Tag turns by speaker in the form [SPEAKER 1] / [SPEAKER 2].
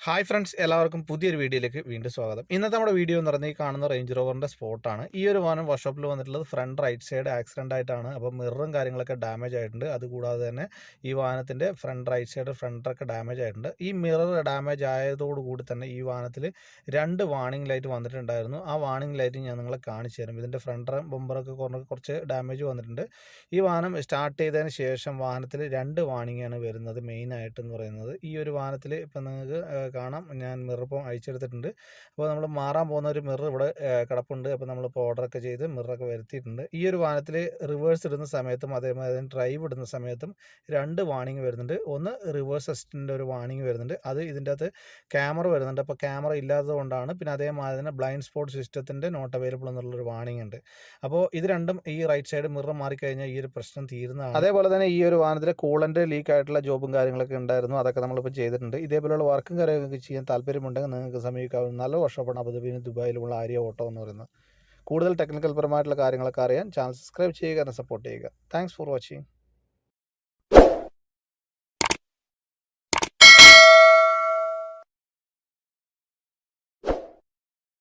[SPEAKER 1] Hi friends, എല്ലാവർക്കും പുതിയൊരു വീഡിയോയിലേക്ക് വീണ്ടും സ്വാഗതം. ഇന്നത്തെ നമ്മുടെ വീഡിയോ എന്ന് പറഞ്ഞാൽ ഈ കാണുന്ന റേഞ്ച് റോവറിൻ്റെ സ്പോട്ടാണ്. ഈ ഒരു വാഹനം വർക്ക്ഷോപ്പിൽ വന്നിട്ടുള്ളത് ഫ്രണ്ട് റൈറ്റ് സൈഡ് ആക്സിഡൻ്റ് ആയിട്ടാണ്. അപ്പോൾ മിററും കാര്യങ്ങളൊക്കെ ഡാമേജ് ആയിട്ടുണ്ട്. അതുകൂടാതെ തന്നെ ഈ വാഹനത്തിൻ്റെ ഫ്രണ്ട് റൈറ്റ് സൈഡ് ഫ്രണ്ടറൊക്കെ ഡാമേജ് ആയിട്ടുണ്ട്. ഈ മിറർ ഡാമേജ് ആയതോടുകൂടി തന്നെ ഈ വാഹനത്തിൽ 2 വാർണിംഗ് ലൈറ്റ് വന്നിട്ടുണ്ടായിരുന്നു. ആ വാർണിംഗ് ലൈറ്റ് ഞാൻ നിങ്ങളെ കാണിച്ചു തരാം. ഇതിൻ്റെ ഫ്രണ്ട് ബമ്പറൊക്കെ കുറച്ച് ഡാമേജ് വന്നിട്ടുണ്ട്. ഈ വാഹനം സ്റ്റാർട്ട് ചെയ്തതിന് ശേഷം വാഹനത്തിൽ 2 വാർണിംഗാണ് വരുന്നത് മെയിനായിട്ടെന്ന് പറയുന്നത്. ഈ ഒരു വാഹനത്തിൽ ഇപ്പം നിങ്ങൾക്ക് കാണാം, ഞാൻ മിറർ ഇപ്പോൾ അഴിച്ചെടുത്തിട്ടുണ്ട്. അപ്പോൾ നമ്മൾ മാറാൻ പോകുന്ന ഒരു മിറർ ഇവിടെ കിടപ്പുണ്ട്. അപ്പോൾ നമ്മളിപ്പോൾ ഓർഡറൊക്കെ ചെയ്ത് മിററൊക്കെ വരുത്തിയിട്ടുണ്ട്. ഈ ഒരു വാഹനത്തിൽ റിവേഴ്സ് ഇടുന്ന സമയത്തും അതേമാതിരി ഡ്രൈവ് ഇടുന്ന സമയത്തും 2 വാർണിംഗ് വരുന്നുണ്ട്. ഒന്ന് റിവേഴ്സ് അസിസ്റ്റൻ്റ് ഒരു വാർണിംഗ് വരുന്നുണ്ട്. അത് ഇതിൻ്റെ അകത്ത് ക്യാമറ വരുന്നുണ്ട്. അപ്പോൾ ക്യാമറ ഇല്ലാത്തത് കൊണ്ടാണ്. പിന്നെ അതേമാതിരി തന്നെ ബ്ലൈൻഡ് സ്പോട്ട് സിസ്റ്റത്തിൻ്റെ നോട്ട് അവൈലബിൾ എന്നുള്ളൊരു വാർണിംഗ് ഉണ്ട്. അപ്പോൾ ഇത് രണ്ടും ഈ റൈറ്റ് സൈഡ് മിറർ മാറിക്കഴിഞ്ഞാൽ ഈ ഒരു പ്രശ്നം തീരുന്നതാണ്. അതേപോലെ തന്നെ ഈ ഒരു വാഹനത്തിൽ കൂളൻ്റ് ലീക്ക് ആയിട്ടുള്ള ജോബും കാര്യങ്ങളൊക്കെ ഉണ്ടായിരുന്നു. അതൊക്കെ നമ്മളിപ്പോൾ ചെയ്തിട്ടുണ്ട്. ഇതേപോലെയുള്ള വർക്കും കാര്യങ്ങളൊക്കെ ചെയ്യാൻ താല്പര്യമുണ്ടെങ്കിൽ നിങ്ങൾക്ക് സമീപിക്കാവുന്ന നല്ല വർക്ക്ഷോപ്പാണ് അബുദാബിയിലും ദുബായിലുമുള്ള ആര്യ ഓട്ടോ എന്ന് പറയുന്നത്. കൂടുതൽ ടെക്നിക്കൽ പരമായിട്ടുള്ള കാര്യങ്ങളൊക്കെ അറിയാൻ ചാനൽ സബ്സ്ക്രൈബ് ചെയ്യുക, സപ്പോർട്ട് ചെയ്യുക. Thanks for watching.